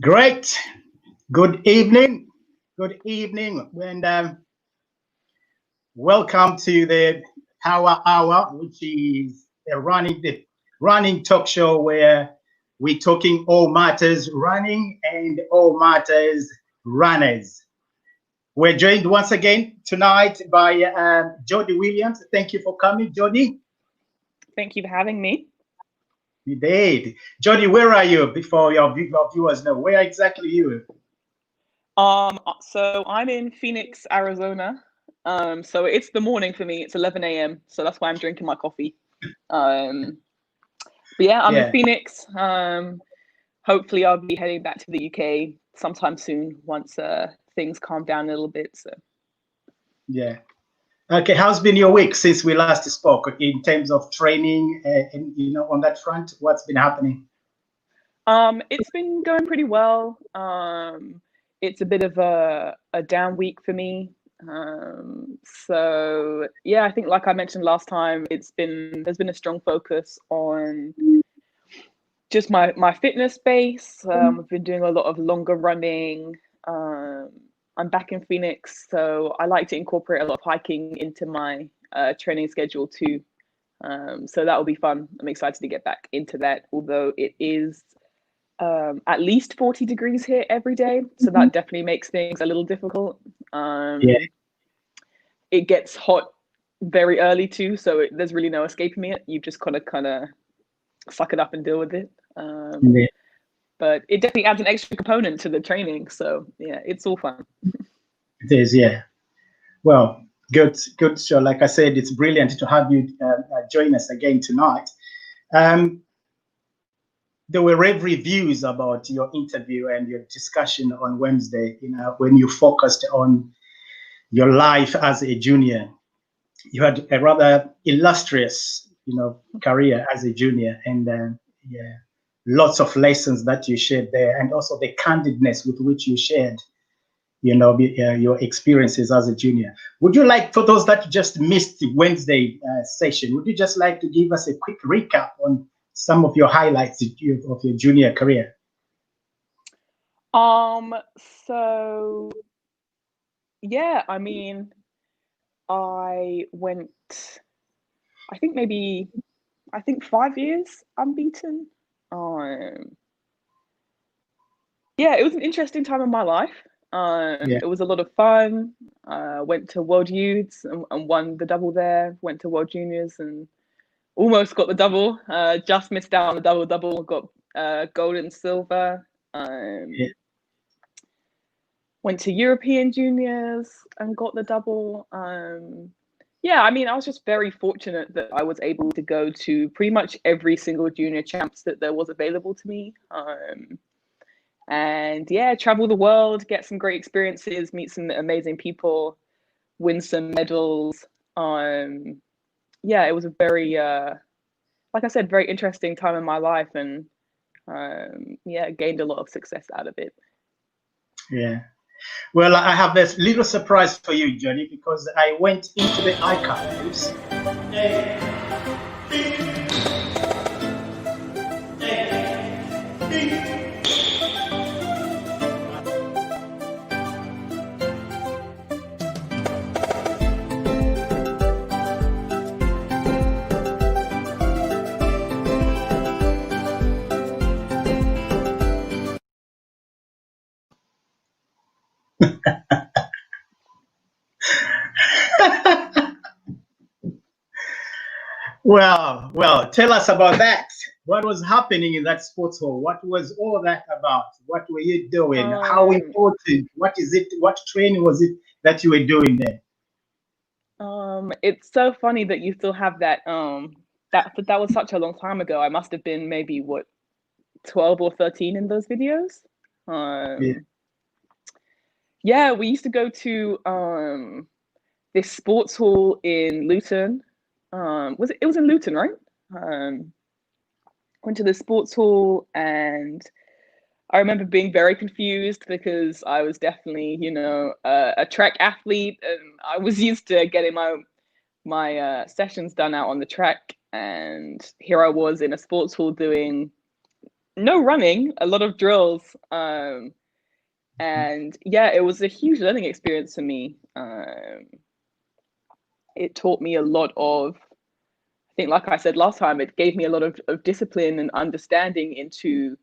Great. Good evening. Good evening, and welcome to the Power Hour, which is the running talk show where we're talking all matters running and all matters runners. We're joined once again tonight by Jodie Williams. Thank you for coming, Jodie. Thank you for having me. You did. Jodie, where are you? Before your viewers know, where exactly you? So I'm in Phoenix, Arizona. So it's the morning for me. It's 11 a.m. So that's why I'm drinking my coffee. But yeah, I'm in Phoenix. Hopefully I'll be heading back to the UK sometime soon once things calm down a little bit. So Yeah. Okay, how's been your week since we last spoke in terms of training and on that front? What's been happening? It's been going pretty well. It's a bit of a down week for me. So yeah, I think like I mentioned last time, there's been a strong focus on just my fitness base. I've been doing a lot of longer running. I'm back in Phoenix, so I like to incorporate a lot of hiking into my training schedule too. So that will be fun. I'm excited to get back into that, although it is at least 40 degrees here every day. So that definitely makes things a little difficult. It gets hot very early too, so there's really no escaping it. You just kind of suck it up and deal with it. But it definitely adds an extra component to the training. So yeah, it's all fun. It is, yeah. Well, good. So like I said, it's brilliant to have you join us again tonight. There were rave reviews about your interview and your discussion on Wednesday, when you focused on your life as a junior. You had a rather illustrious, career as a junior, and lots of lessons that you shared there, and also the candidness with which you shared, your experiences as a junior. Would you like, for those that just missed the Wednesday session, would you just like to give us a quick recap on some of your highlights of your junior career? So yeah, I mean, I went, I think 5 years unbeaten. Yeah, it was an interesting time in my life. It was a lot of fun. Went to World Youths and won the double there. Went to World Juniors and almost got the double. Just missed out on the double. Got gold and silver. Went to European Juniors and got the double. Yeah, I mean, I was just very fortunate that I was able to go to pretty much every single junior champs that there was available to me. And yeah, travel the world, get some great experiences, meet some amazing people, win some medals. Yeah, it was a very, like I said, very interesting time in my life, and yeah, gained a lot of success out of it. Yeah. Well, I have this little surprise for you, Johnny, because I went into the archives. Well, tell us about that. What was happening in that sports hall? What was all that about? What were you doing? How important? What is it? What training was it that you were doing there? It's so funny that you still have that. That was such a long time ago. I must have been maybe 12 or 13 in those videos. Yeah, we used to go to this sports hall in Luton. It was in Luton, right? Went to the sports hall, and I remember being very confused because I was definitely, a track athlete, and I was used to getting my sessions done out on the track, and here I was in a sports hall doing no running, a lot of drills. And yeah, it was a huge learning experience for me. It taught me a lot of, I think, like I said last time, it gave me a lot of discipline and understanding into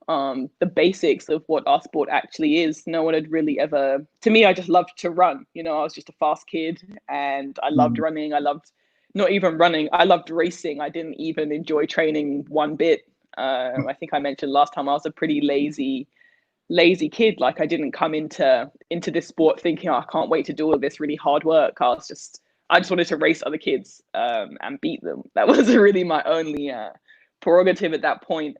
the basics of what our sport actually is. No one had really ever, to me, I just loved to run. You know, I was just a fast kid and I loved running. I loved not even running, I loved racing. I didn't even enjoy training one bit. I think I mentioned last time I was a pretty lazy kid. Like I didn't come into this sport thinking, oh, I can't wait to do all this really hard work. I just wanted to race other kids and beat them. That was really my only prerogative at that point.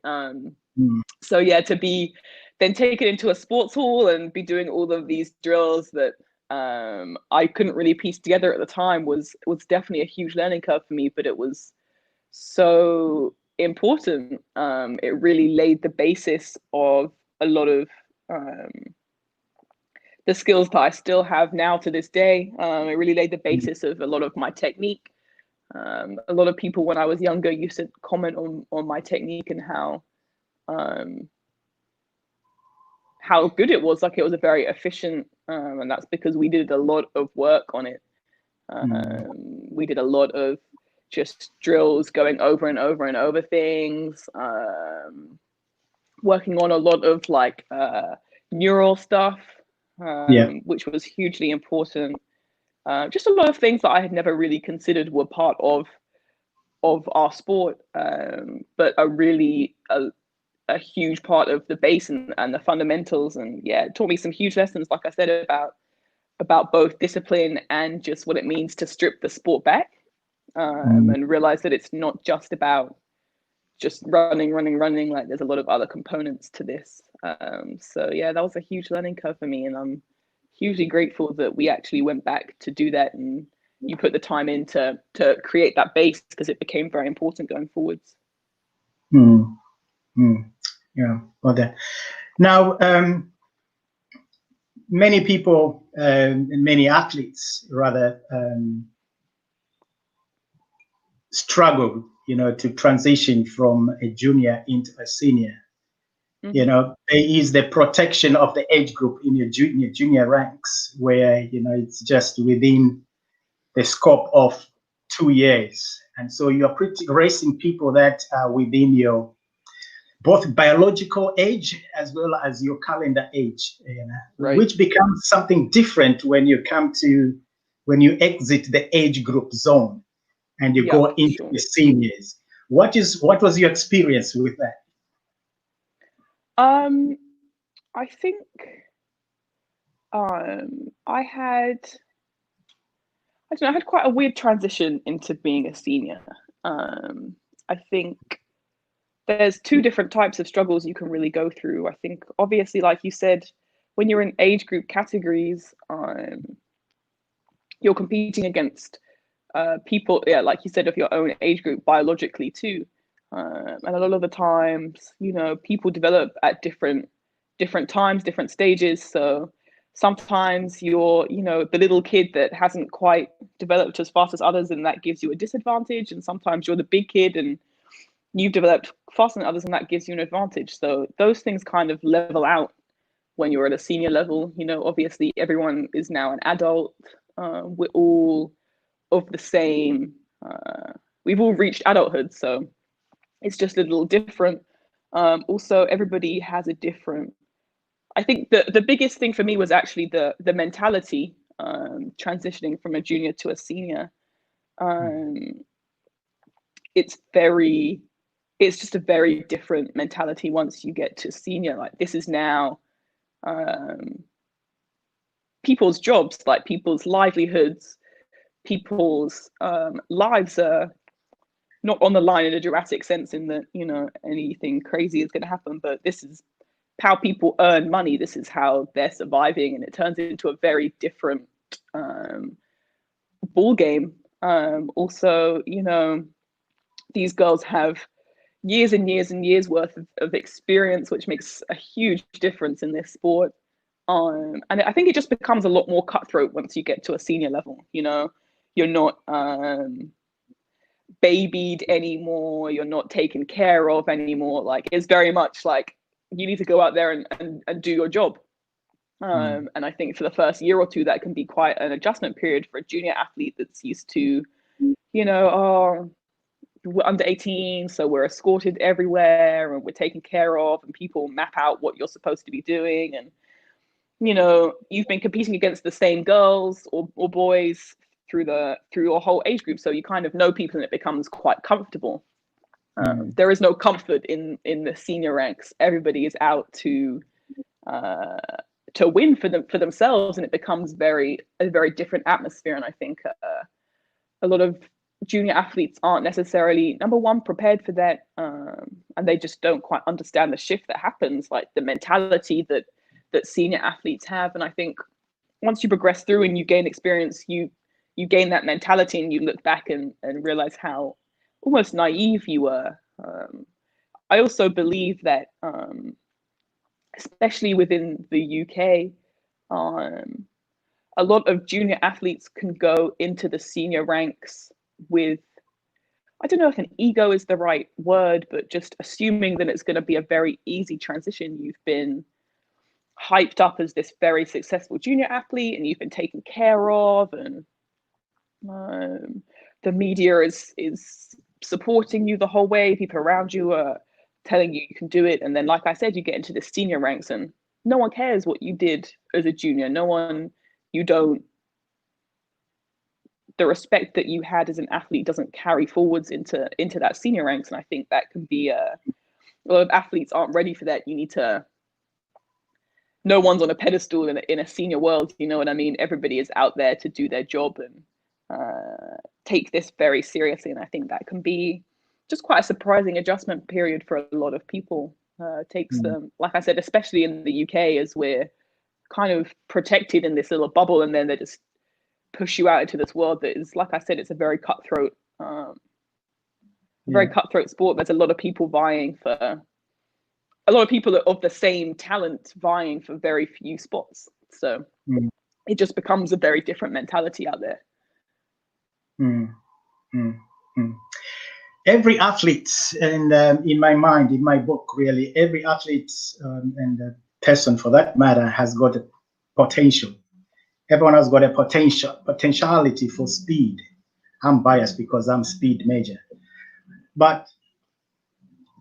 So yeah, to be then taken into a sports hall and be doing all of these drills that I couldn't really piece together at the time was definitely a huge learning curve for me, but it was so important. It really laid the basis of a lot of the skills that I still have now to this day. It really laid the basis of a lot of my technique. A lot of people when I was younger used to comment on my technique and how good it was. Like it was a very efficient, and that's because we did a lot of work on it. We did a lot of just drills, going over and over and over things, working on a lot of like neural stuff, which was hugely important. Just a lot of things that I had never really considered were part of our sport, but are really a huge part of the base and the fundamentals. And yeah, it taught me some huge lessons, like I said, about both discipline and just what it means to strip the sport back, and realize that it's not just about just running. Like there's a lot of other components to this. So yeah, that was a huge learning curve for me, and I'm hugely grateful that we actually went back to do that, and you put the time in to create that base, because it became very important going forwards. Yeah, well that. Now, many people, many athletes rather, struggle, to transition from a junior into a senior. There is the protection of the age group in your junior ranks, where it's just within the scope of 2 years, and so you're racing people that are within your both biological age as well as your calendar age, right, which becomes something different when you exit the age group zone and you go into the seniors. What was your experience with that? I think I had quite a weird transition into being a senior. I think there's two different types of struggles you can really go through. I think obviously, like you said, when you're in age group categories, you're competing against people, like you said, of your own age group biologically too. And a lot of the times, people develop at different times, different stages. So sometimes you're, the little kid that hasn't quite developed as fast as others, and that gives you a disadvantage. And sometimes you're the big kid and you've developed faster than others, and that gives you an advantage. So those things kind of level out when you're at a senior level. Obviously everyone is now an adult. We're all of the same. We've all reached adulthood, so it's just a little different. Also, everybody has a different. I think the biggest thing for me was actually the mentality, transitioning from a junior to a senior. It's just a very different mentality once you get to senior. Like this is now people's jobs, like people's livelihoods, people's lives are not on the line in a dramatic sense, in that anything crazy is going to happen, but this is how people earn money. This is how they're surviving, and it turns into a very different ball game. Also, these girls have years and years and years worth of experience, which makes a huge difference in this sport. And I think it just becomes a lot more cutthroat once you get to a senior level. You're not babied anymore, you're not taken care of anymore. Like, it's very much like you need to go out there and do your job. And I think for the first year or two, that can be quite an adjustment period for a junior athlete that's used to, oh, we're under 18, so we're escorted everywhere and we're taken care of, and people map out what you're supposed to be doing. And, you've been competing against the same girls or boys through your whole age group. So you kind of know people and it becomes quite comfortable. There is no comfort in the senior ranks. Everybody is out to win for themselves, and it becomes a very different atmosphere. And I think a lot of junior athletes aren't necessarily, number one, prepared for that, and they just don't quite understand the shift that happens, like the mentality that senior athletes have. And I think once you progress through and you gain experience, you gain that mentality, and you look back and realize how almost naive you were. I also believe that, especially within the UK, a lot of junior athletes can go into the senior ranks with, I don't know if an ego is the right word, but just assuming that it's going to be a very easy transition. You've been hyped up as this very successful junior athlete, and you've been taken care of, and the media is supporting you the whole way. People around you are telling you can do it. And then, like I said, you get into the senior ranks and no one cares what you did as a junior. The respect that you had as an athlete doesn't carry forwards into that senior ranks. And I think that can be a lot of athletes aren't ready for that. No one's on a pedestal in a senior world, you know what I mean? Everybody is out there to do their job and take this very seriously. And I think that can be just quite a surprising adjustment period for a lot of people. Takes them, like I said, especially in the UK, as we're kind of protected in this little bubble, and then they just push you out into this world that is, like I said, it's a very cutthroat, cutthroat sport. There's a lot of people of the same talent vying for very few spots. So it just becomes a very different mentality out there. Every athlete, and in my mind, in my book, really, every athlete and person for that matter has got a potential. Everyone has got a potentiality for speed. I'm biased because I'm speed major. But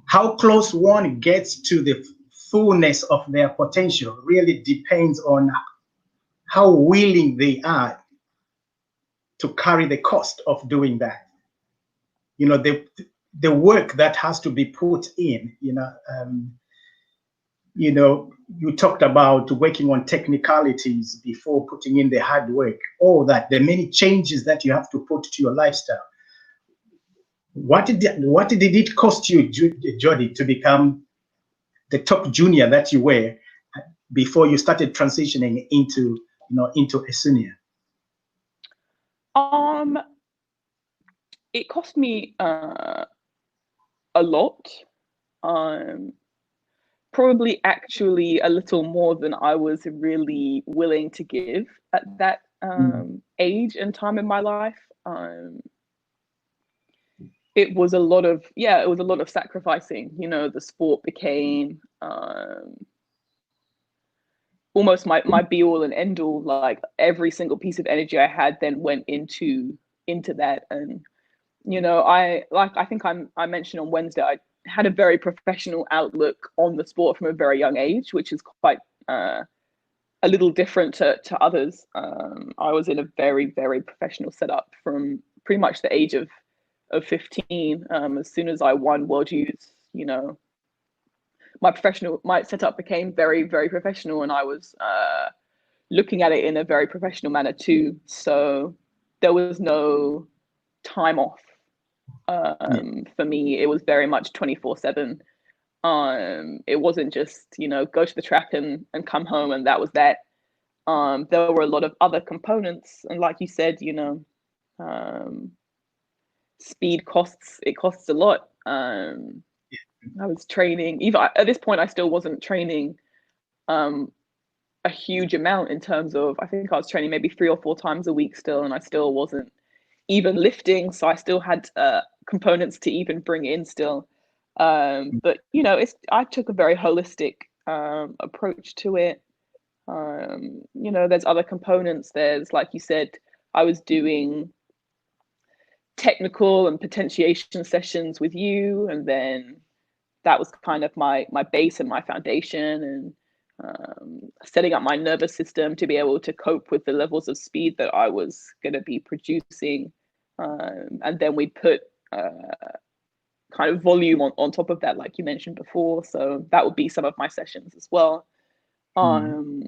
how close one gets to the fullness of their potential really depends on how willing they are to carry the cost of doing that. The work that has to be put in, you talked about working on technicalities before putting in the hard work, all that, the many changes that you have to put to your lifestyle. What did it cost you, Jodie, to become the top junior that you were before you started transitioning into a senior? It cost me a lot. Probably actually a little more than I was really willing to give at that age and time in my life. It was a lot of sacrificing. The sport became almost my be all and end all. Like, every single piece of energy I had then went into that. And I think I mentioned on Wednesday, I had a very professional outlook on the sport from a very young age, which is quite a little different to others. I was in a very, very professional setup from pretty much the age of 15. As soon as I won World Youth, my setup became very, very professional, and I was looking at it in a very professional manner too. So there was no time off. For me, it was very much 24/7. It wasn't just, go to the track and come home and that was that. There were a lot of other components, and like you said, speed costs. It costs a lot. I was training, even at this point, I still wasn't training a huge amount in terms of, I think I was training maybe 3 or 4 times a week still, and I still wasn't even lifting, so I still had components to even bring in still. But you know, I took a very holistic approach to it. You know, there's other components. There's, like you said, I was doing technical and potentiation sessions with you, and then that was kind of my base and my foundation, and setting up my nervous system to be able to cope with the levels of speed that I was going to be producing. And then we put kind of volume on top of that, like you mentioned before. So that would be some of my sessions as well. And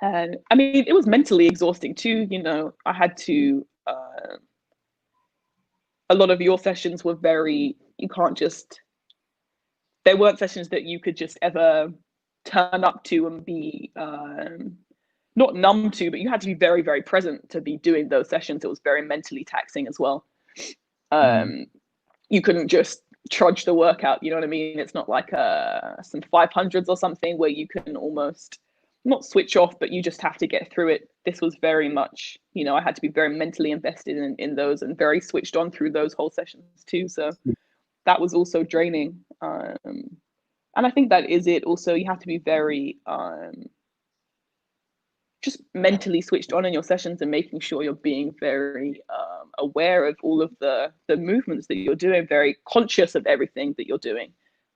I mean, it was mentally exhausting too. You know, I had to, a lot of your sessions were very, you can't just, there weren't sessions that you could just ever turn up to and be not numb to, but you had to be very, very present to be doing those sessions. It was very mentally taxing as well. You couldn't just trudge the workout, you know what I mean? It's not like some 500s or something where you can almost not switch off, but you just have to get through it. This was very much, you know, I had to be very mentally invested in those and very switched on through those whole sessions too. So that was also draining. And I think that is it. Also, you have to be very just mentally switched on in your sessions and making sure you're being very aware of all of the movements that you're doing, very conscious of everything that you're doing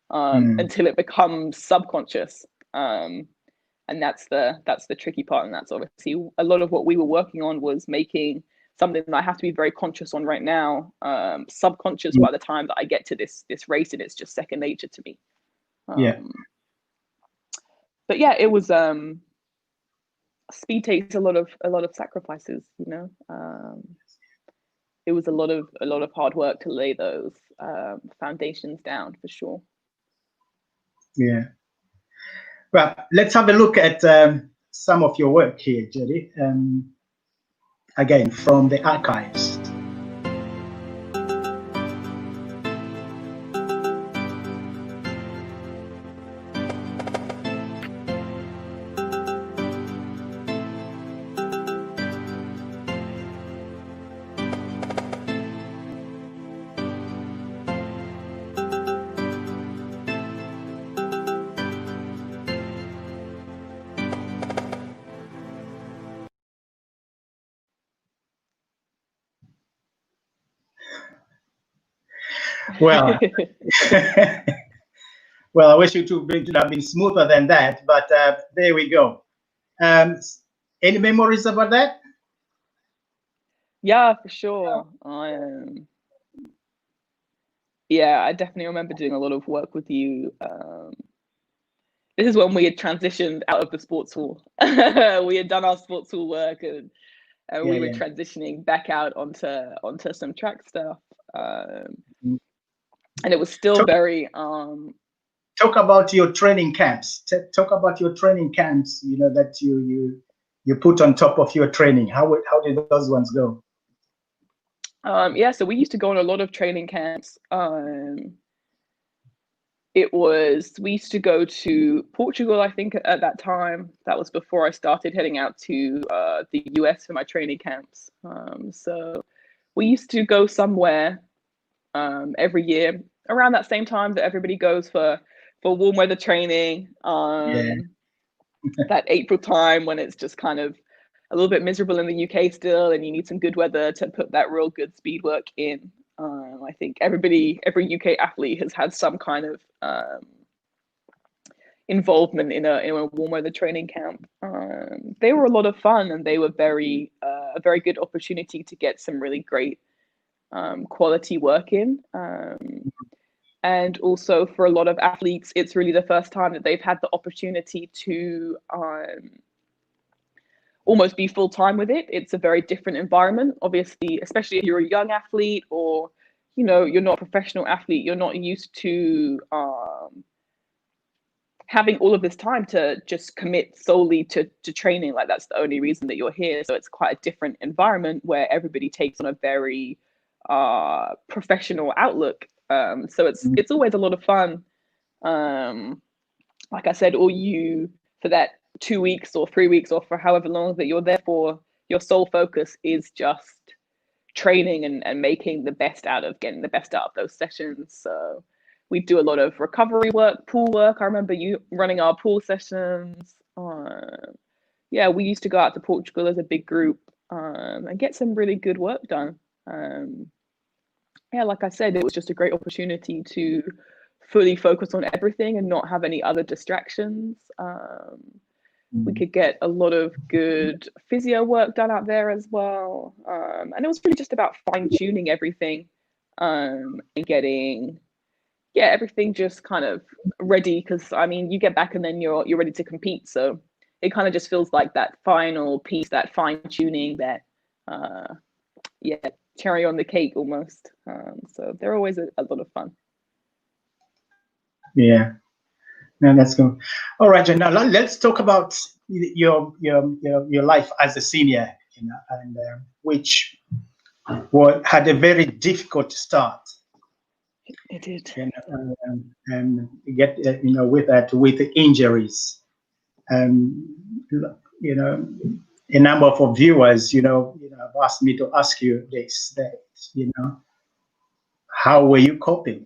until it becomes subconscious. And that's the tricky part. And that's obviously a lot of what we were working on, was making something that I have to be very conscious on right now, subconscious by the time that I get to this race, and it's just second nature to me. But yeah, it was speed takes a lot of sacrifices, you know. It was a lot of hard work to lay those foundations down, for sure. Yeah. Well, let's have a look at some of your work here, Jodie. Again, from the archives. Well, well, I wish it would have been smoother than that, but there we go. Any memories about that? Yeah, for sure. Yeah, I definitely remember doing a lot of work with you. This is when we had transitioned out of the sports hall. We had done our sports hall work, and we were transitioning back out onto some track stuff. And it was still very talk about your training camps. Talk about your training camps, you know, that you put on top of your training. How did those ones go? Yeah, so we used to go on a lot of training camps. We used to go to Portugal, I think, at that time. That was before I started heading out to the US for my training camps. So we used to go somewhere every year around that same time that everybody goes for warm weather training. That April time when it's just kind of a little bit miserable in the UK still, and you need some good weather to put that real good speed work in. I think every UK athlete has had some kind of involvement in a warm weather training camp. They were a lot of fun, and they were a very good opportunity to get some really great quality work in. And also for a lot of athletes, it's really the first time that they've had the opportunity to almost be full-time with it. It's a very different environment, obviously, especially if you're a young athlete, or, you know, you're not a professional athlete, you're not used to having all of this time to just commit solely to training. Like, that's the only reason that you're here. So it's quite a different environment where everybody takes on a very professional outlook. So it's always a lot of fun. Like I said, for that 2 weeks or 3 weeks or for however long that you're there for, your sole focus is just training and making the best out of getting the best out of those sessions. So we do a lot of recovery work, pool work. I remember you running our pool sessions. Yeah, we used to go out to Portugal as a big group and get some really good work done. Yeah, like I said, it was just a great opportunity to fully focus on everything and not have any other distractions. We could get a lot of good physio work done out there as well. And it was really just about fine-tuning everything and getting everything just kind of ready, because I mean you get back and then you're ready to compete. So it kind of just feels like that final piece, that fine-tuning, that cherry on the cake almost. So they're always a lot of fun. Yeah. No, that's good. All right, Jen, now let's talk about your life as a senior, and which had a very difficult start. It did. And get with injuries, a number of viewers, have asked me to ask you this, that how were you coping?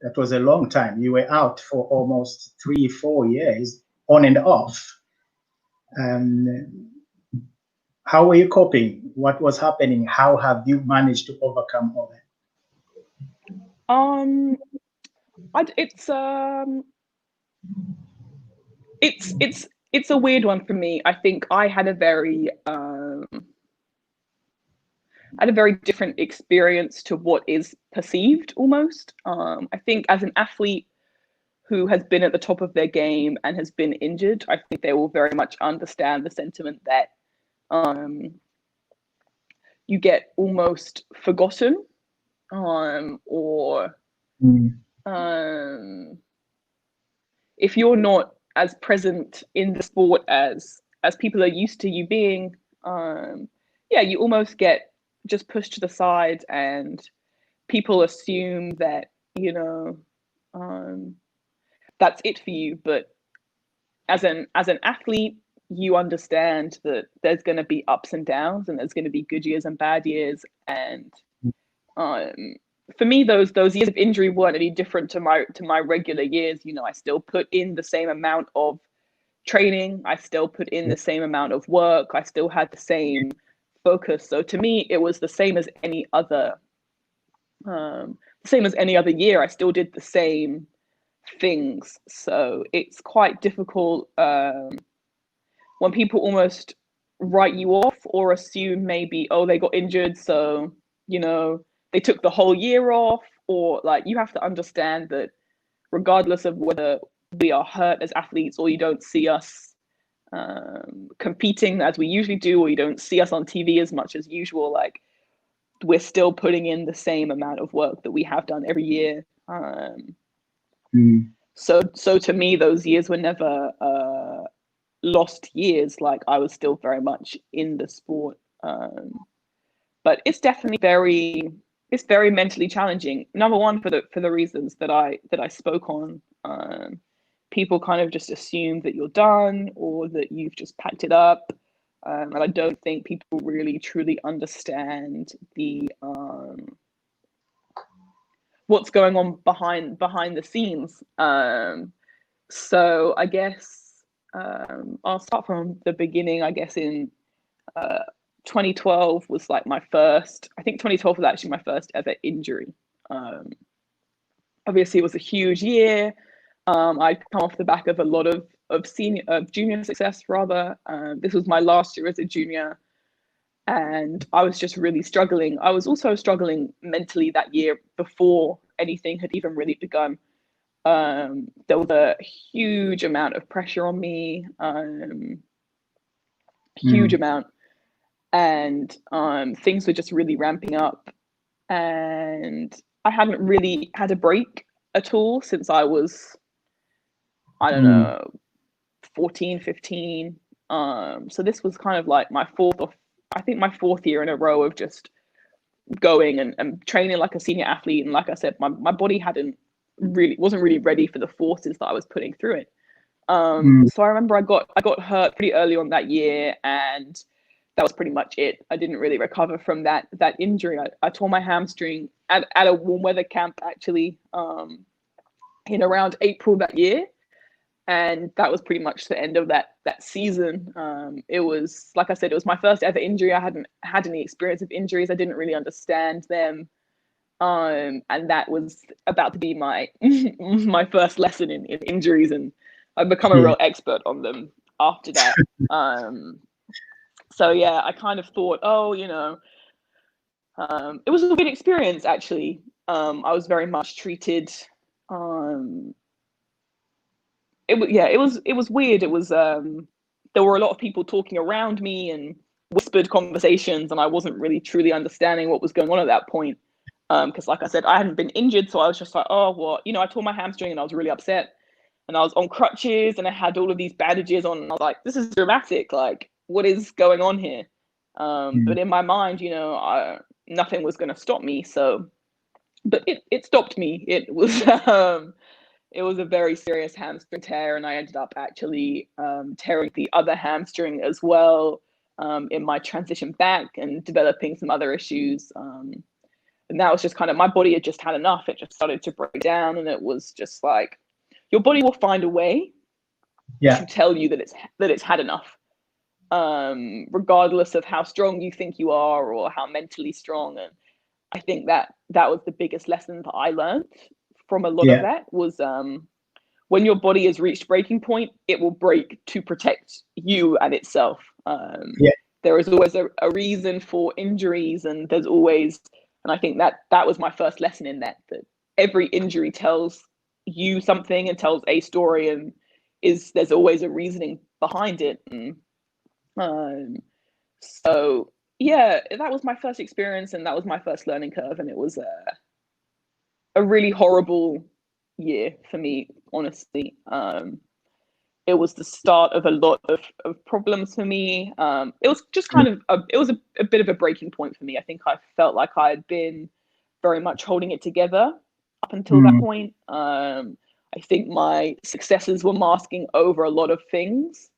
That was a long time. You were out for almost 3-4 years, on and off. How were you coping? What was happening? How have you managed to overcome all that? It's a weird one for me. I think I had a very different experience to what is perceived almost. I think as an athlete who has been at the top of their game and has been injured, I think they will very much understand the sentiment that you get almost forgotten, or if you're not as present in the sport as people are used to you being, you almost get just pushed to the side, and people assume that that's it for you. But as an athlete, you understand that there's going to be ups and downs, and there's going to be good years and bad years. And for me, those years of injury weren't any different to my regular years. I still put in the same amount of training. I still put in the same amount of work. I still had the same focus. So to me, it was the same as any other year. I still did the same things. So it's quite difficult when people almost write you off or assume maybe, oh, they got injured, so they took the whole year off. Or like, you have to understand that regardless of whether we are hurt as athletes, or you don't see us competing as we usually do, or you don't see us on TV as much as usual, like, we're still putting in the same amount of work that we have done every year. So to me, those years were never lost years. Like, I was still very much in the sport. But it's definitely very mentally challenging. Number one, for the reasons that I spoke on. People kind of just assume that you're done, or that you've just packed it up. And I don't think people really truly understand the what's going on behind the scenes. So I guess I'll start from the beginning. I guess in 2012 was like my first. I think 2012 was actually my first ever injury. Obviously, it was a huge year. I'd come off the back of a lot of junior success, rather. This was my last year as a junior, and I was just really struggling. I was also struggling mentally that year before anything had even really begun. There was a huge amount of pressure on me, huge amount, and things were just really ramping up, and I hadn't really had a break at all since I was, I don't know, 14, 15. So this was kind of like my fourth year in a row of just going and training like a senior athlete. And like I said, my body wasn't really ready for the forces that I was putting through it. So I remember I got hurt pretty early on that year, and was pretty much it. I didn't really recover from that injury. I tore my hamstring at a warm weather camp, actually, in around April that year. And that was pretty much the end of that season. It was, like I said, it was my first ever injury. I hadn't had any experience of injuries. I didn't really understand them. And that was about to be my my first lesson in injuries, and I've become a real expert on them after that. So yeah, I kind of thought, oh, you know, it was a good experience, actually. I was very much treated. It was weird. It was there were a lot of people talking around me and whispered conversations, and I wasn't really truly understanding what was going on at that point. Because like I said, I hadn't been injured, so I was just like, oh, well, you know, I tore my hamstring and I was really upset, and I was on crutches and I had all of these bandages on, and I was like, this is dramatic. Like, what is going on here? But in my mind, you know, nothing was going to stop me. So, but it stopped me. It was a very serious hamstring tear, and I ended up actually tearing the other hamstring as well in my transition back, and developing some other issues. And that was just kind of, my body had just had enough. It just started to break down, and it was just like, your body will find a way to tell you that it's had enough, regardless of how strong you think you are or how mentally strong. And I think that was the biggest lesson that I learned from a lot of that was, when your body has reached breaking point, it will break to protect you and itself. There is always a reason for injuries, and there's always, and I think that was my first lesson in that every injury tells you something and tells a story, and there's always a reasoning behind it. And so yeah, that was my first experience, and that was my first learning curve, and it was a really horrible year for me, honestly. It was the start of a lot of problems for me. It was just kind of a bit of a breaking point for me. I think I felt like I had been very much holding it together up until that point. I think my successes were masking over a lot of things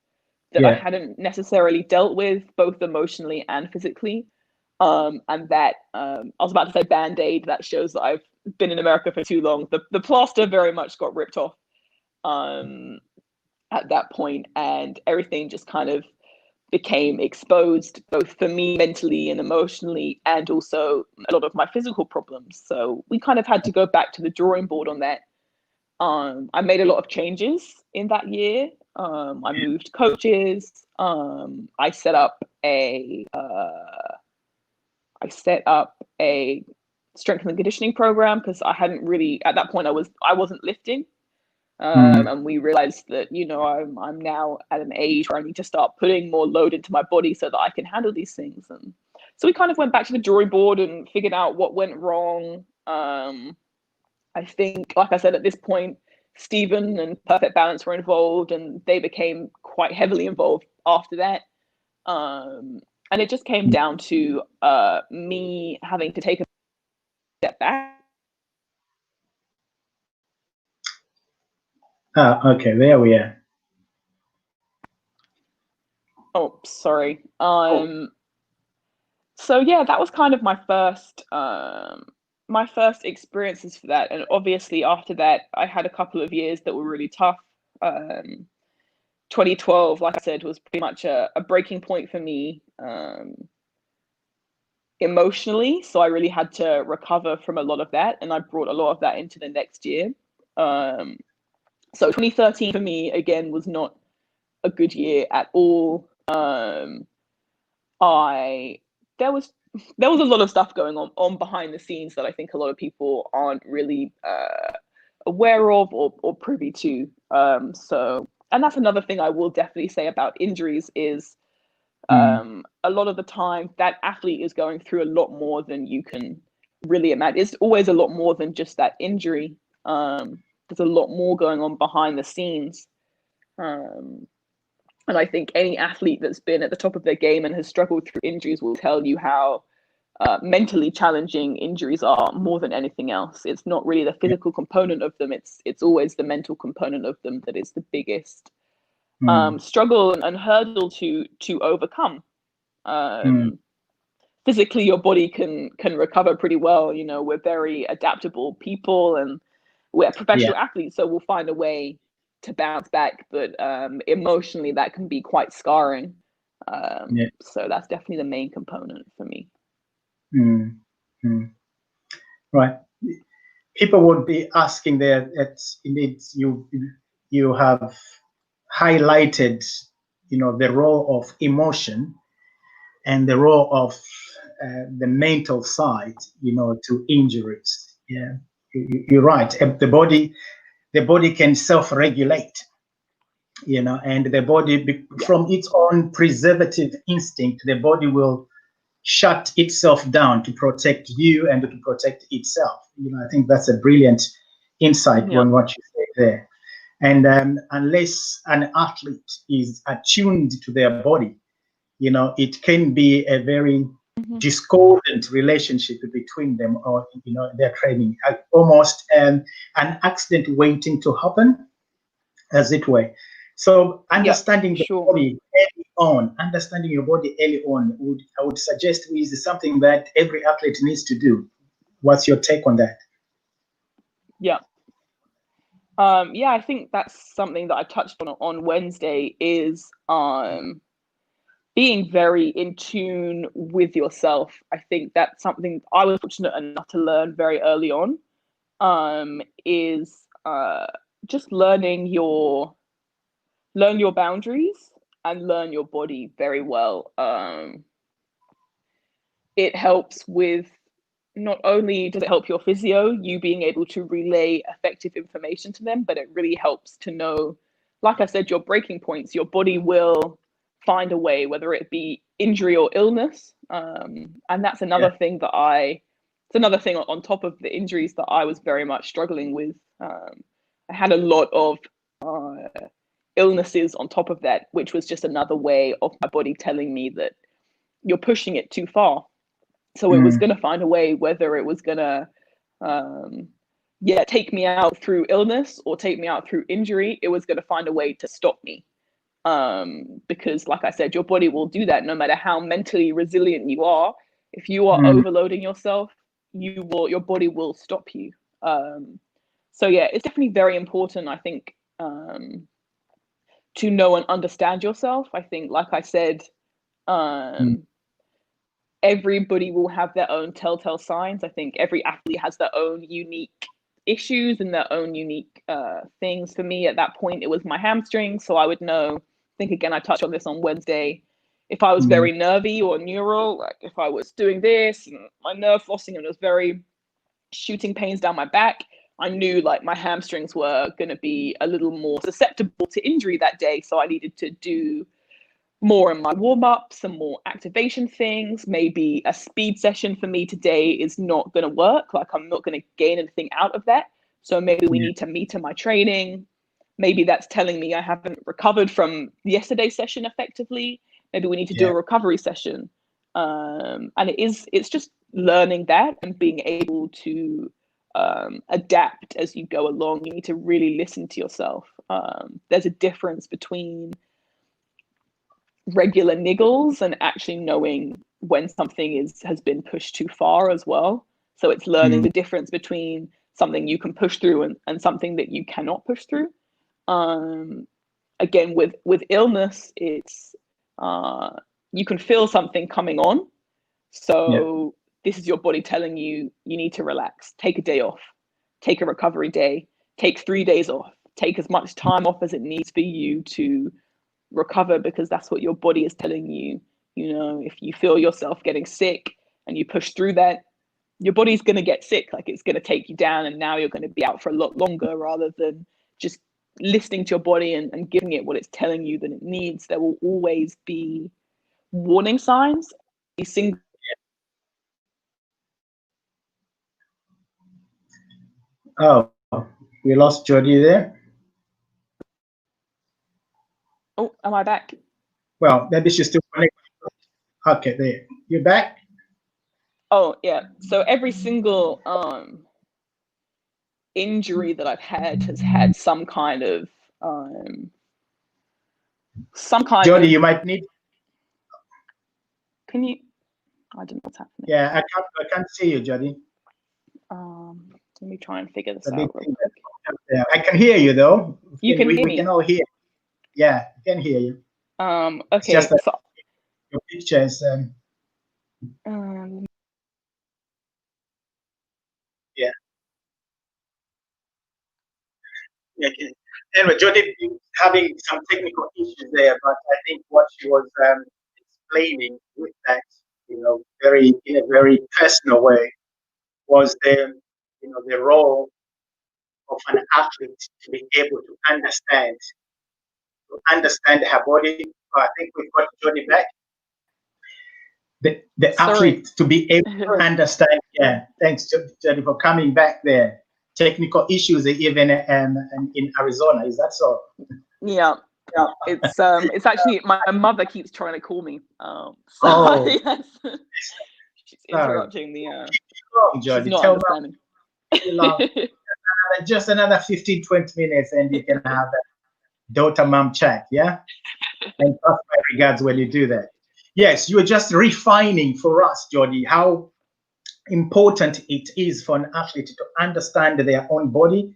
that I hadn't necessarily dealt with, both emotionally and physically. And that, I was about to say Band-Aid, that shows that I've been in America for too long. The plaster very much got ripped off at that point, and everything just kind of became exposed, both for me mentally and emotionally, and also a lot of my physical problems. So we kind of had to go back to the drawing board on that. I made a lot of changes in that year. I moved coaches. I set up a strength and conditioning program, because I hadn't really, at that point, I wasn't lifting. And we realized that, you know, I'm now at an age where I need to start putting more load into my body so that I can handle these things. And so we kind of went back to the drawing board and figured out what went wrong. I think, like I said, at this point, Stephen and Perfect Balance were involved, and they became quite heavily involved after that. And it just came down to me having to take a step back. Okay, there we are. Oh, sorry. So yeah, that was kind of my first experiences for that. And obviously after that, I had a couple of years that were really tough. 2012, like I said, was pretty much a breaking point for me emotionally. So I really had to recover from a lot of that, and I brought a lot of that into the next year. So 2013 for me, again, was not a good year at all. There was a lot of stuff going on behind the scenes that I think a lot of people aren't really aware of or privy to. And that's another thing I will definitely say about injuries is a lot of the time that athlete is going through a lot more than you can really imagine. It's always a lot more than just that injury. There's a lot more going on behind the scenes. And I think any athlete that's been at the top of their game and has struggled through injuries will tell you how mentally challenging injuries are more than anything else. It's not really the physical component of them. It's always the mental component of them that is the biggest struggle and hurdle to overcome. Physically, your body can recover pretty well. You know, we're very adaptable people, and we're professional athletes, so we'll find a way to bounce back. But emotionally, that can be quite scarring. So that's definitely the main component for me. Right. People would be asking there that indeed you have highlighted, you know, the role of emotion and the role of the mental side, you know, to injuries. Yeah, you're right. The body can self-regulate, you know, and the body, from its own preservative instinct, the body will shut itself down to protect you and to protect itself. You know, I think that's a brilliant insight on what you say there. And unless an athlete is attuned to their body, you know, it can be a very discordant relationship between them, or, you know, their training, almost an accident waiting to happen, as it were. So understanding the body understanding your body early on, I would suggest is something that every athlete needs to do. What's your take on that? I think that's something that I touched on Wednesday, is being very in tune with yourself. I think that's something I was fortunate enough to learn very early on, is just learn your boundaries and learn your body very well. It helps with, not only does it help your physio, you being able to relay effective information to them, but it really helps to know, like I said, your breaking points. Your body will find a way, whether it be injury or illness. And that's another thing that it's another thing on top of the injuries that I was very much struggling with. I had a lot of illnesses on top of that, which was just another way of my body telling me that you're pushing it too far. So it was going to find a way, whether it was going to take me out through illness or take me out through injury, it was going to find a way to stop me. Because, like I said, your body will do that no matter how mentally resilient you are. If you are overloading yourself, your body will stop you. So yeah, it's definitely very important, I think, to know and understand yourself. I think, like I said, everybody will have their own telltale signs. I think every athlete has their own unique issues and their own unique things. For me, at that point, it was my hamstring. So I would know, I think, again, I touched on this on Wednesday, if I was very nervy or neural, like if I was doing this and my nerve flossing and it was very shooting pains down my back, I knew like my hamstrings were going to be a little more susceptible to injury that day. So I needed to do more in my warm-ups and more activation things. Maybe a speed session for me today is not going to work. Like, I'm not going to gain anything out of that. So maybe we need to meter my training. Maybe that's telling me I haven't recovered from yesterday's session effectively. Maybe we need to do a recovery session. And it's just learning that and being able to adapt as you go along. You need to really listen to yourself. There's a difference between regular niggles and actually knowing when something has been pushed too far as well. So it's learning the difference between something you can push through and something that you cannot push through. Again, with illness, it's you can feel something coming on. So this is your body telling you need to relax, take a day off, take a recovery day, take 3 days off, take as much time off as it needs for you to recover, because that's what your body is telling you. You know, if you feel yourself getting sick and you push through that, your body's going to get sick. Like, it's going to take you down, and now you're going to be out for a lot longer, rather than just listening to your body and giving it what it's telling you that it needs. There will always be warning signs. Oh, we lost Jodie there. Oh, am I back? Well, maybe she's still connected. Okay, there. You're back? Oh, yeah. So every single injury that I've had has had some kind of Jodie, you might need. Can you? I don't know what's happening. Yeah, I can't see you, Jodie. Let me try and figure this The big out real thing quick. that's up there. I can hear you though. You can hear we me? can all hear. Yeah, we can hear you. Okay. It's just that So, your picture is yeah. Yeah, okay. Anyway, Jodie having some technical issues there, but I think what she was explaining with that, very in a very personal way, was the role of an athlete to be able to understand her body. So I think we've got Jodie back. The sorry. athlete to be able to understand. Yeah, thanks, Jodie, for coming back there. Technical issues even in Arizona. Is that so? Yeah. It's actually my mother keeps trying to call me. So Oh, yes, she's sorry. interrupting the. Long, She's Jodie. not Tell understanding. me long. Just another 15, 20 minutes, and you can have a daughter-mom chat. Yeah, and pass my regards when you do that. Yes, you were just refining for us, Jodie, how important it is for an athlete to understand their own body.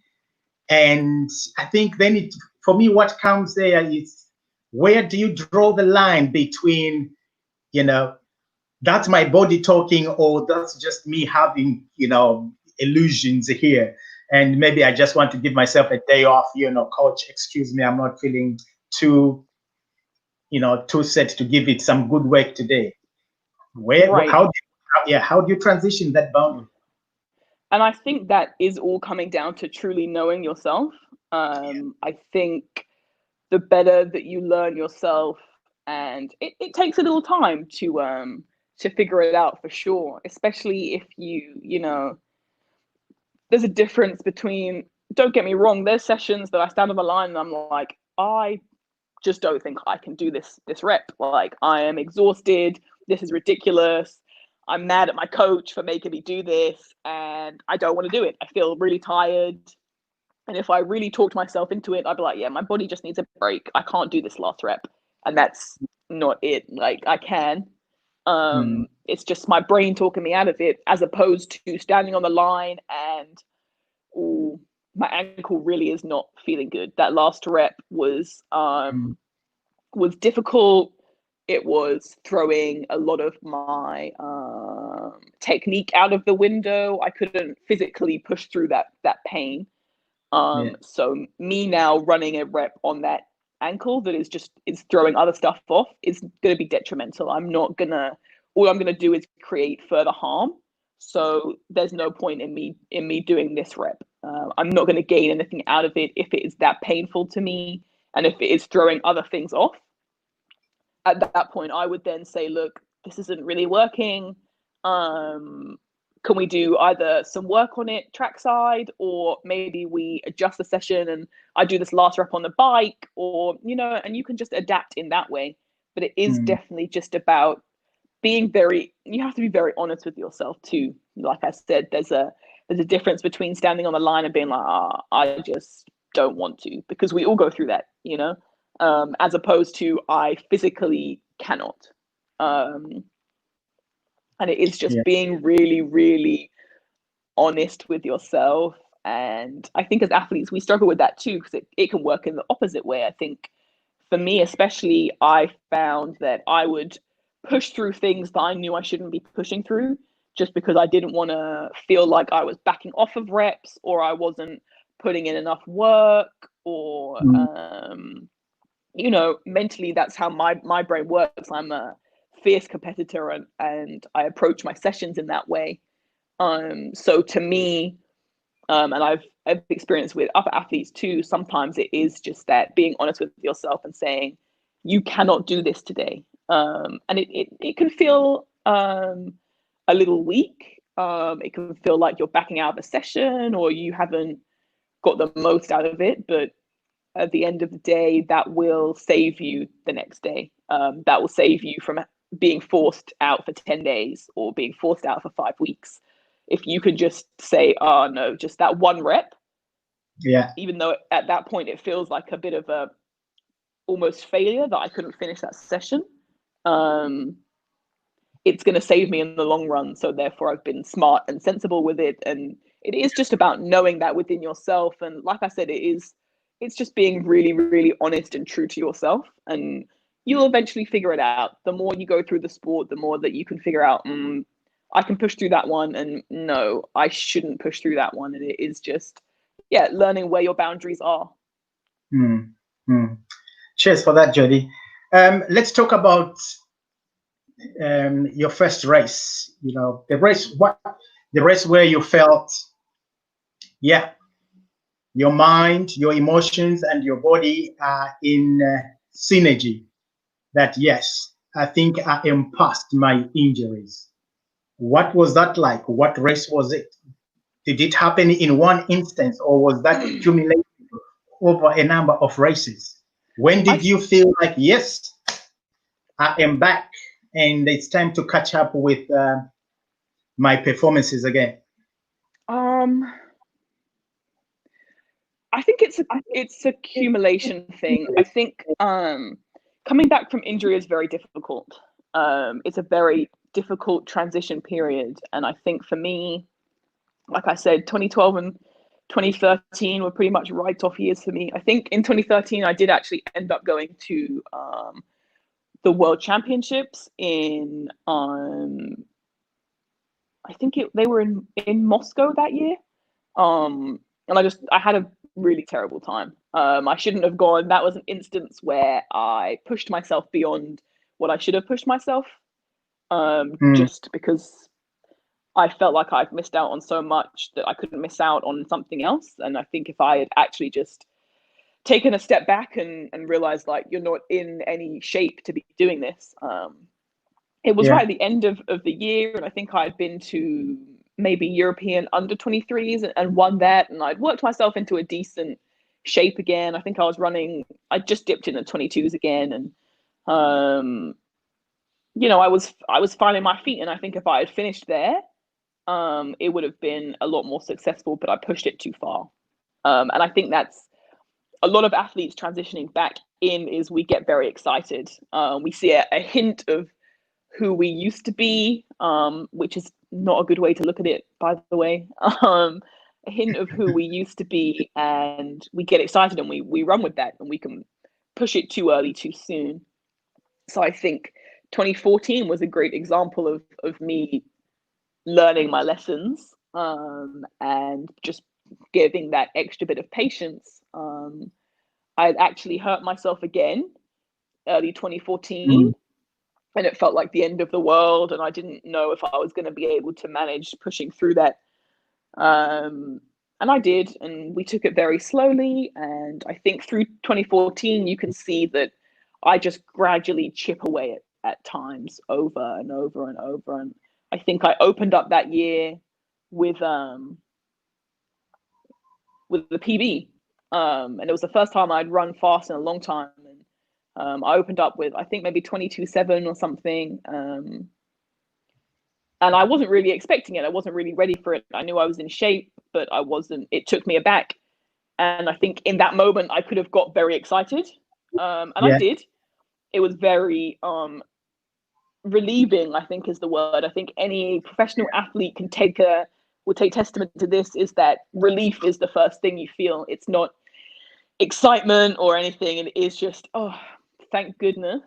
And I think then for me, what comes there is, where do you draw the line between, that's my body talking, or that's just me having, illusions here. And maybe I just want to give myself a day off, coach, excuse me, I'm not feeling too, too set to give it some good work today. Right. How do you transition that boundary? And I think that is all coming down to truly knowing yourself. I think the better that you learn yourself, and it takes a little time to figure it out for sure, especially if there's a difference between, don't get me wrong, there's sessions that I stand on the line and I'm like, I just don't think I can do this rep. Like, I am exhausted, this is ridiculous, I'm mad at my coach for making me do this, and I don't want to do it. I feel really tired. And if I really talked myself into it, I'd be like, yeah, my body just needs a break. I can't do this last rep. And that's not it. Like, I can. It's just my brain talking me out of it, as opposed to standing on the line and, ooh, my ankle really is not feeling good. That last rep was difficult. It was throwing a lot of my technique out of the window. I couldn't physically push through that pain. So me now running a rep on that ankle that is throwing other stuff off is going to be detrimental. All I'm gonna do is create further harm. So there's no point in me doing this rep. I'm not going to gain anything out of it if it is that painful to me, and if it is throwing other things off. At that point, I would then say, look, this isn't really working. Can we do either some work on it trackside, or maybe we adjust the session and I do this last rep on the bike, or, and you can just adapt in that way. But it is definitely just about you have to be very honest with yourself too. Like I said, there's a difference between standing on the line and being like, I just don't want to, because we all go through that, as opposed to I physically cannot. And it is just being really, really honest with yourself. And I think as athletes, we struggle with that too, because it can work in the opposite way. I think for me, especially, I found that I would push through things that I knew I shouldn't be pushing through, just because I didn't want to feel like I was backing off of reps, or I wasn't putting in enough work, or, mentally, that's how my brain works. I'm a fierce competitor, and I approach my sessions in that way. So to me, and I've experienced with other athletes too, sometimes it is just that being honest with yourself and saying, you cannot do this today. And it can feel a little weak. It can feel like you're backing out of a session, or you haven't got the most out of it. But at the end of the day, that will save you the next day. That will save you from being forced out for 10 days or being forced out for 5 weeks. If you can just say, oh no, just that one rep. Yeah. Even though at that point it feels like a bit of a almost failure that I couldn't finish that session. it's going to save me in the long run. So therefore I've been smart and sensible with it. And it is just about knowing that within yourself. And like I said, it's just being really, really honest and true to yourself. And you'll eventually figure it out. The more you go through the sport, the more that you can figure out, I can push through that one. And no, I shouldn't push through that one. And it is just, learning where your boundaries are. Cheers for that, Jodie. Let's talk about your first race. The race where you felt, your mind, your emotions, and your body are in synergy. That yes, I think I am past my injuries. What was that like? What race was it? Did it happen in one instance, or was that accumulated over a number of races? When did you feel like, yes, I am back and it's time to catch up with my performances again? I think it's accumulation thing. I think coming back from injury is very difficult. It's a very difficult transition period. And I think for me, like I said, 2012 and 2013 were pretty much write-off years for me. I think in 2013, I did actually end up going to the World Championships in, I think they were in Moscow that year. And I had a really terrible time. I shouldn't have gone. That was an instance where I pushed myself beyond what I should have pushed myself, just because I felt like I've missed out on so much that I couldn't miss out on something else. And I think if I had actually just taken a step back and realized like you're not in any shape to be doing this, it was right at the end of the year. And I think I'd been to maybe European under 23s and won that. And I'd worked myself into a decent shape again. I think I just dipped in the 22s again. And, I was finding my feet. And I think if I had finished there, it would have been a lot more successful, but I pushed it too far. And I think that's a lot of athletes transitioning back in is we get very excited. We see a hint of who we used to be, which is not a good way to look at it, by the way. A hint of who we used to be, and we get excited and we run with that, and we can push it too early, too soon. So I think 2014 was a great example of me learning my lessons, and just giving that extra bit of patience. I'd actually hurt myself again early 2014, and it felt like the end of the world, and I didn't know if I was going to be able to manage pushing through that. And I did, and we took it very slowly. And I think through 2014, you can see that I just gradually chip away at times over and over and over. And I think I opened up that year with the PB, and it was the first time I'd run fast in a long time. And I opened up with, I think, maybe 22.7 or something. And I wasn't really expecting it. I wasn't really ready for it. I knew I was in shape, but I wasn't. It took me aback. And I think in that moment, I could have got very excited. I did. It was very relieving, I think is the word. I think any professional athlete will take testament to this, is that relief is the first thing you feel. It's not excitement or anything. It is just, oh, thank goodness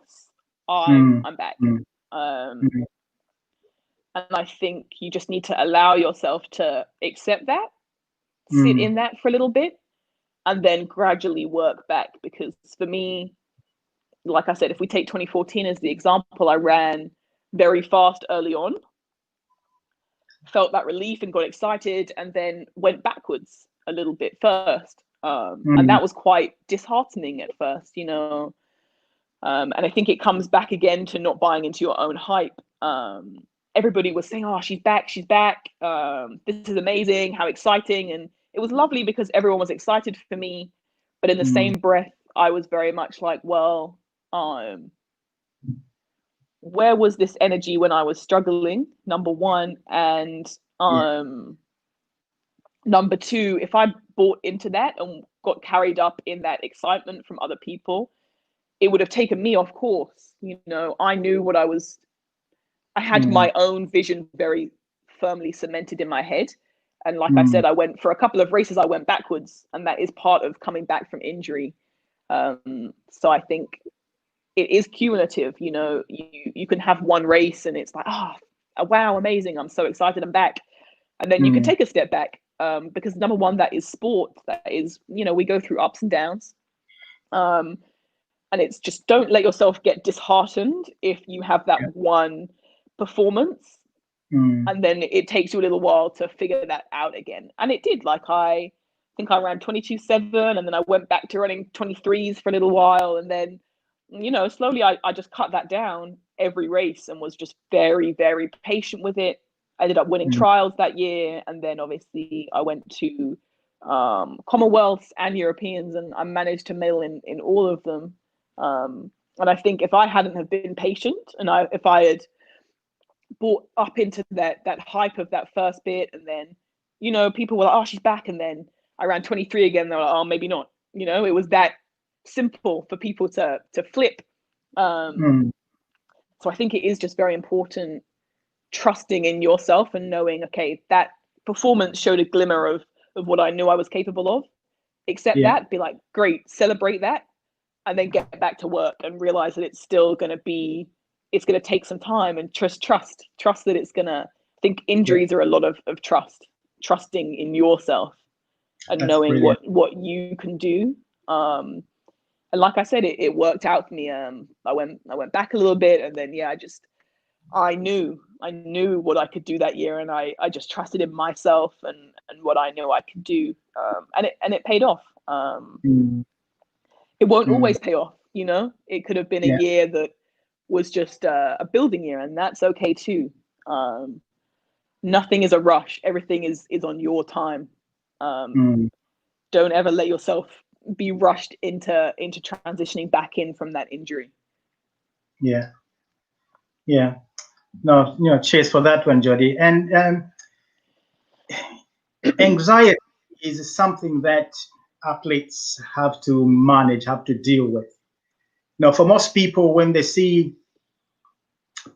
I'm back. And I think you just need to allow yourself to accept that, sit in that for a little bit, and then gradually work back. Because for me, like I said, if we take 2014 as the example, I ran very fast early on, felt that relief and got excited, and then went backwards a little bit first. And that was quite disheartening at first, and I think it comes back again to not buying into your own hype. Everybody was saying, oh, she's back. This is amazing, how exciting. And it was lovely because everyone was excited for me. But in the same breath, I was very much like, well, where was this energy when I was struggling? Number one. And number two, if I bought into that and got carried up in that excitement from other people, it would have taken me off course. I knew what I was I had my own vision very firmly cemented in my head. And like I said, I went for a couple of races, I went backwards, and that is part of coming back from injury. So I think it is cumulative. You know, you can have one race and it's like, oh, wow, amazing, I'm so excited, I'm back. And then you can take a step back, because number one, that is sport. That is, you know, we go through ups and downs. And it's just, don't let yourself get disheartened if you have that one performance. And then it takes you a little while to figure that out again. And it did. Like, I think I ran 22.7, and then I went back to running 23s for a little while. And then, you know, slowly I just cut that down every race and was just very, very patient with it. I ended up winning trials that year. And then obviously I went to Commonwealths and Europeans, and I managed to medal in all of them. And I think if I hadn't have been patient, and if I had bought up into that hype of that first bit, and then, you know, people were like, oh, she's back, and then I ran 23 again, they're like, oh, maybe not. You know, it was that simple for people to flip. So I think it is just very important trusting in yourself and knowing, okay, that performance showed a glimmer of what I knew I was capable of. Accept that, be like, great, celebrate that, and then get back to work and realize that it's still going to take some time, and trust that it's gonna. I think injuries are a lot of trusting in yourself and That's knowing brilliant. what you can do. And like I said, it worked out for me. I went back a little bit, and then I knew what I could do that year, and I just trusted in myself and what I knew I could do. And it paid off. It won't always pay off, you know. It could have been a year that was just a building year, and that's okay too. Nothing is a rush. Everything is on your time. Don't ever let yourself be rushed into transitioning back in from that injury. Yeah. No, you know, cheers for that one, Jodie. And anxiety is something that athletes have to manage, have to deal with. Now, for most people, when they see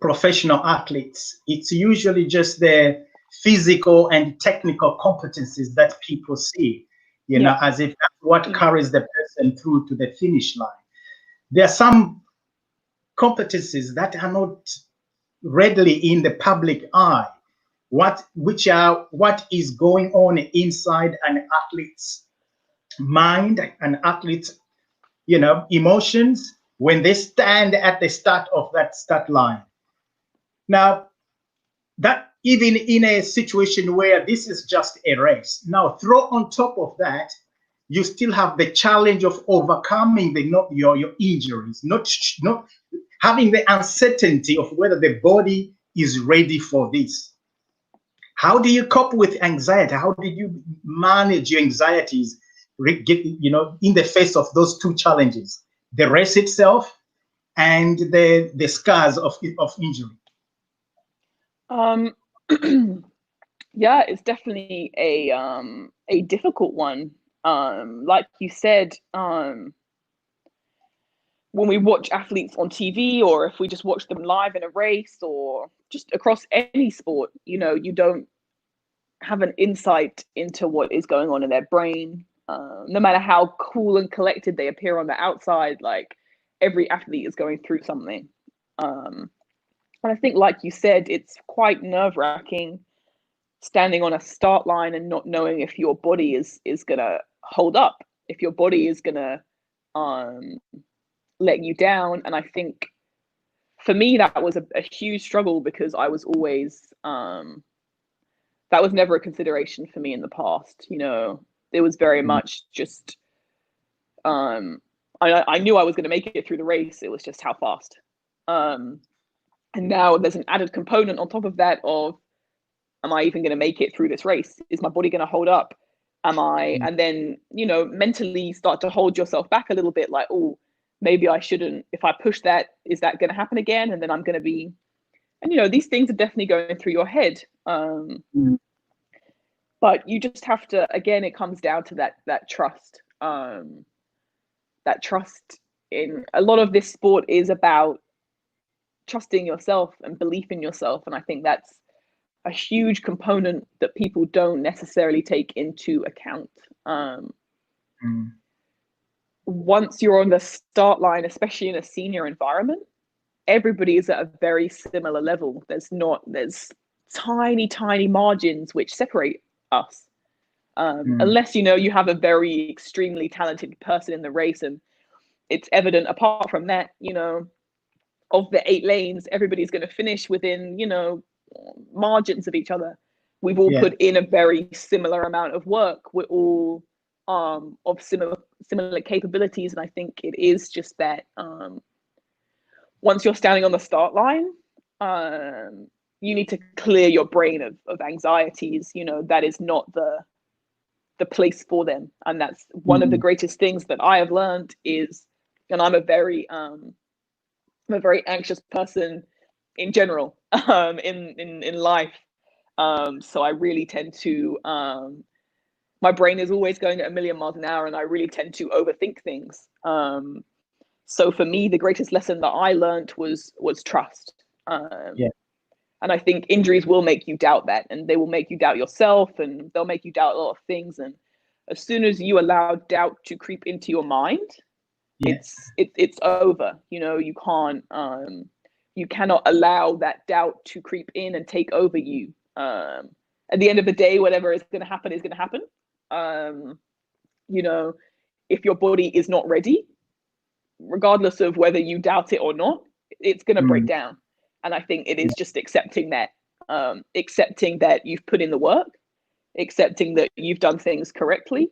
professional athletes, it's usually just their physical and technical competencies that people see, you know, as if that's what carries the person through to the finish line. There are some competencies that are not readily in the public eye. What is going on inside an athlete's mind, an athlete's, you know, emotions when they stand at the start of that start line. Now, that even in a situation where this is just a race, now throw on top of that, you still have the challenge of overcoming your injuries, not having the uncertainty of whether the body is ready for this. How do you cope with anxiety? How did you manage your anxieties, you know, in the face of those two challenges, the race itself and the scars of injury? Yeah, it's definitely a difficult one. Like you said, when we watch athletes on TV, or if we just watch them live in a race, or just across any sport, you know, you don't have an insight into what is going on in their brain. No matter how cool and collected they appear on the outside, like, every athlete is going through something. And I think, like you said, it's quite nerve-wracking standing on a start line and not knowing if your body is gonna hold up, if your body is gonna let you down. And I think for me that was a huge struggle, because I was always that was never a consideration for me in the past. You know, it was very much just I knew I was going to make it through the race. It was just how fast. And now there's an added component on top of that of, am I even going to make it through this race? Is my body going to hold up? Am I? And then, you know, mentally start to hold yourself back a little bit, like, oh, maybe I shouldn't. If I push that, is that going to happen again? And then I'm going to be, and, you know, these things are definitely going through your head. But you just have to, again, it comes down to that trust. That trust in, a lot of this sport is about trusting yourself and belief in yourself. And I think that's a huge component that people don't necessarily take into account. Once you're on the start line, especially in a senior environment, everybody is at a very similar level. There's tiny margins which separate us. Unless, you know, you have a very extremely talented person in the race, and it's evident. Apart from that, you know, of the 8 lanes, everybody's going to finish within, you know, margins of each other. We've all put in a very similar amount of work. We're all of similar capabilities, and I think it is just that once you're standing on the start line, you need to clear your brain of anxieties. You know, that is not the place for them. And that's one of the greatest things that I have learned is, and I'm a very anxious person in general, in life. So I really tend to, my brain is always going at 1,000,000 miles an hour, and I really tend to overthink things. So for me, the greatest lesson that I learned was trust. And I think injuries will make you doubt that, and they will make you doubt yourself, and they'll make you doubt a lot of things. And as soon as you allow doubt to creep into your mind, it's over. You know, you cannot allow that doubt to creep in and take over you. At the end of the day, whatever is going to happen is going to happen. You know, if your body is not ready, regardless of whether you doubt it or not, it's going to break down. And I think it is just accepting that you've put in the work, accepting that you've done things correctly,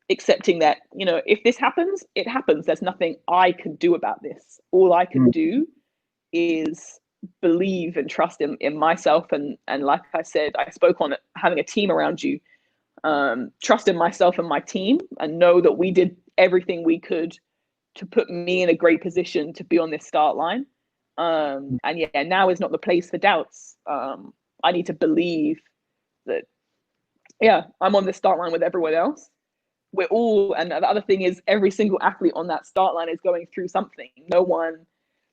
accepting that, you know, if this happens, it happens. There's nothing I can do about this. All I can do is believe and trust in myself. And like I said, I spoke on having a team around you. Trust in myself and my team, and know that we did everything we could to put me in a great position to be on this start line. And now is not the place for doubts. I need to believe that, I'm on the start line with everyone else. We're all, and the other thing is, every single athlete on that start line is going through something.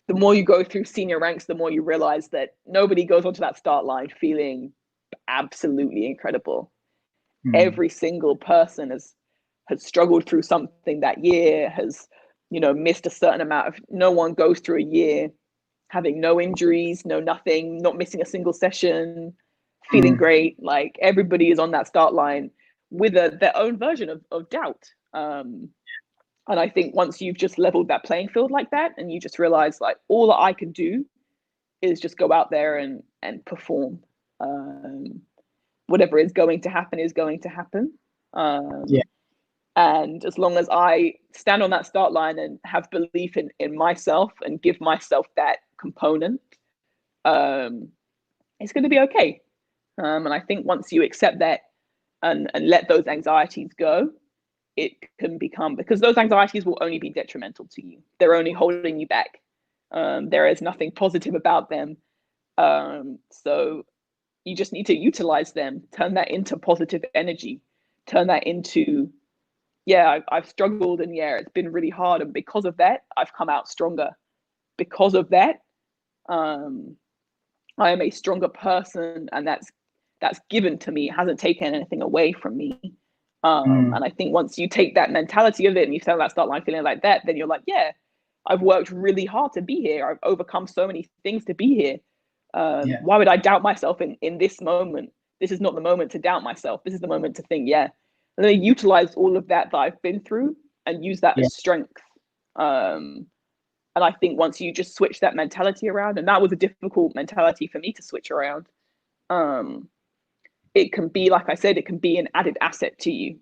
The more you go through senior ranks, the more you realize that nobody goes onto that start line feeling absolutely incredible. Every single person has struggled through something that year, has, you know, missed a certain amount of, no one goes through a year having no injuries, no nothing, not missing a single session, feeling great. Like, everybody is on that start line with their own version of doubt. And I think once you've just leveled that playing field like that, and you just realize, like, all that I can do is just go out there and perform. Whatever is going to happen is going to happen. And as long as I stand on that start line and have belief in myself and give myself that component, it's going to be okay. And I think once you accept that and let those anxieties go, it can become, because those anxieties will only be detrimental to you. They're only holding you back. There is nothing positive about them. So you just need to utilize them, turn that into positive energy, turn that into, I've struggled, and it's been really hard. And because of that, I've come out stronger. Because of that, I am a stronger person, and that's given to me. It hasn't taken anything away from me. And I think once you take that mentality of it and you stand on that start line feeling like that, then you're like, I've worked really hard to be here. I've overcome so many things to be here. Why would I doubt myself in this moment? This is not the moment to doubt myself. This is the moment to think, and then utilize all of that I've been through and use that as strength. And I think once you just switch that mentality around, and that was a difficult mentality for me to switch around, it can be, like I said, it can be an added asset to you.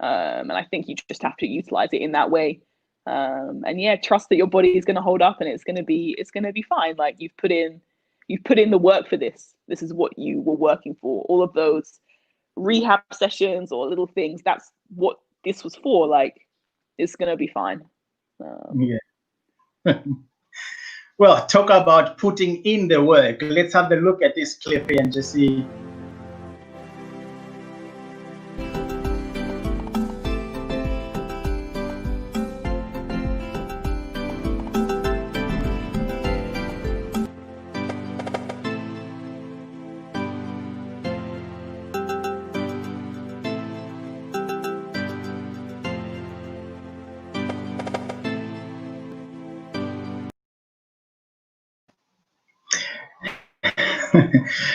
And I think you just have to utilize it in that way. And trust that your body is going to hold up, and it's going to be fine. Like, you've put in the work for this. This is what you were working for. All of those rehab sessions or little things, that's what this was for. Like, it's going to be fine. Well, talk about putting in the work. Let's have a look at this clip here and just see.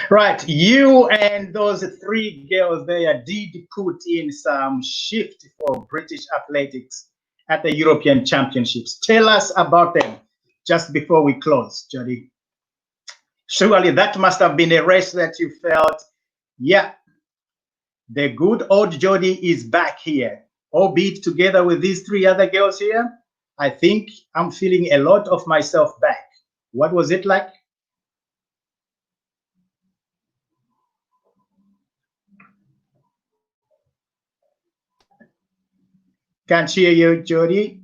Right, you and those three girls there did put in some shift for British athletics at the European Championships. Tell us about them just before we close, Jodie. Surely that must have been a race that you felt, yeah, the good old Jodie is back here, albeit together with these three other girls here. I think I'm feeling a lot of myself back. What was it like? Can't hear you, Jodie.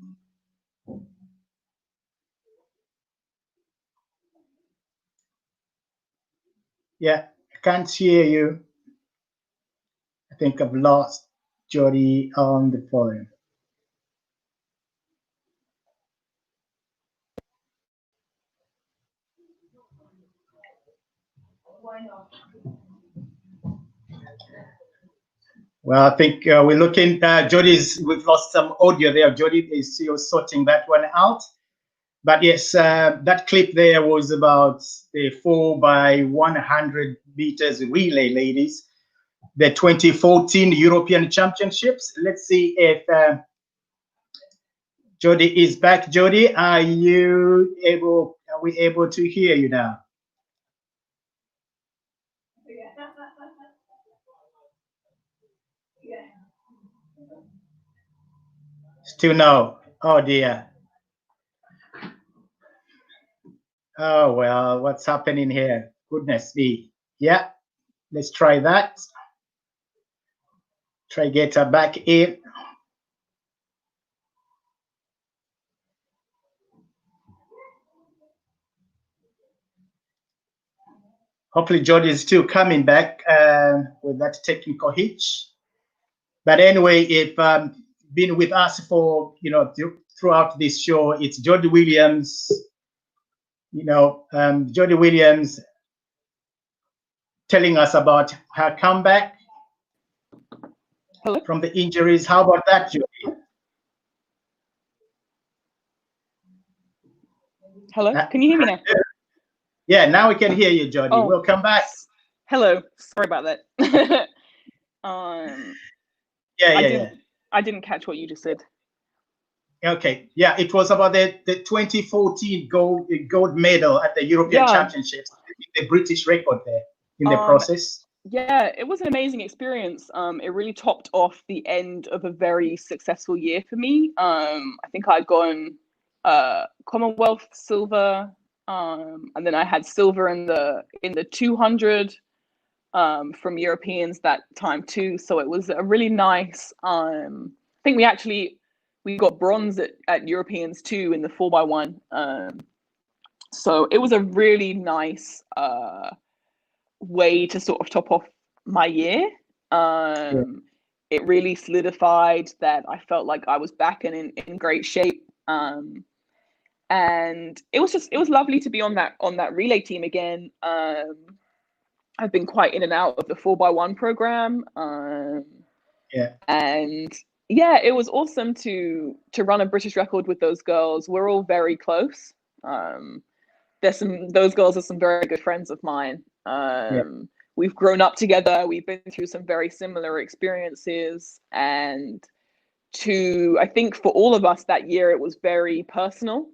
Yeah, I can't hear you. I think I've lost Jodie on the phone. Well, I think we're looking. We've lost some audio there. Jodie is still sorting that one out. But yes, that clip there was about the 4x100 meters relay, ladies, the 2014 European Championships. Let's see if Jodie is back. Jodie, are we able to hear you now? Still no. Oh dear. Oh well, what's happening here? Goodness me. Yeah, let's try that. Try get her back in. Hopefully Jodie is still coming back with that technical hitch. But anyway, if been with us for throughout this show, it's Jodie Williams. Jodie Williams telling us about her comeback. Hello? From the injuries. How about that, Jodie? Hello? Can you hear me now? Yeah, now we can hear you, Jodie. Oh, welcome back. Hello. Sorry about that. I didn't catch what you just said. Okay, yeah, it was about the 2014 gold medal at the European Championships, the British record there in the process. Yeah, it was an amazing experience. It really topped off the end of a very successful year for me. I think I'd gone Commonwealth silver, and then I had silver in the 200 from Europeans that time too. So it was a really nice. I think we got bronze at Europeans too in the 4x1. So it was a really nice way to sort of top off my year. It really solidified that I felt like I was back and in great shape. And it was lovely to be on that relay team again. I've been quite in and out of the 4x1 program. And yeah, it was awesome to run a British record with those girls. We're all very close. Those girls are some very good friends of mine. We've grown up together. We've been through some very similar experiences, and I think for all of us that year, it was very personal.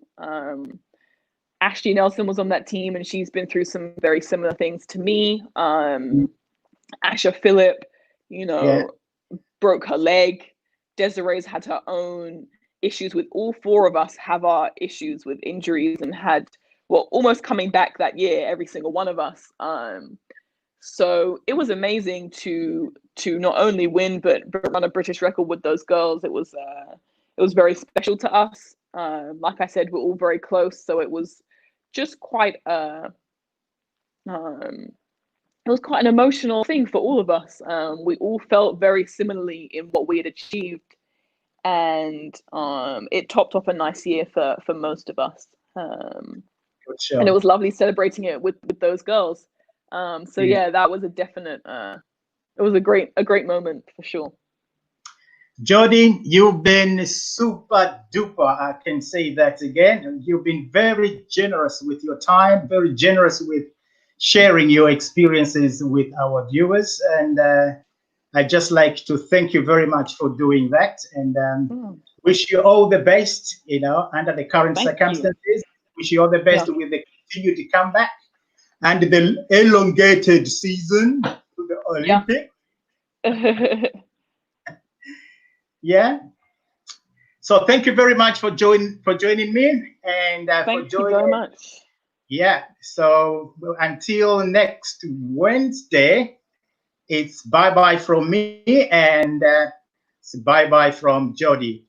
Ashley Nelson was on that team, and she's been through some very similar things to me. Asha Phillip, broke her leg. Desiree's had her own issues with. All four of us have our issues with injuries and had, almost coming back that year, every single one of us. So it was amazing to not only win but run a British record with those girls. It was very special to us. Like I said, we're all very close, so it was just quite it was quite an emotional thing for all of us. We all felt very similarly in what we had achieved, and it topped off a nice year for most of us. And it was lovely celebrating it with those girls. So yeah, that was a definite. It was a great moment for sure. Jodie, you've been super duper. I can say that again. You've been very generous with your time, very generous with sharing your experiences with our viewers. And I'd just like to thank you very much for doing that, and wish you all the best, under the current circumstances. Wish you all the best with the continued comeback and the elongated season to the Olympic. Yeah. So thank you very much for joining me, and thank you very much. Yeah. So until next Wednesday, it's bye bye from me, and it's bye bye from Jodie.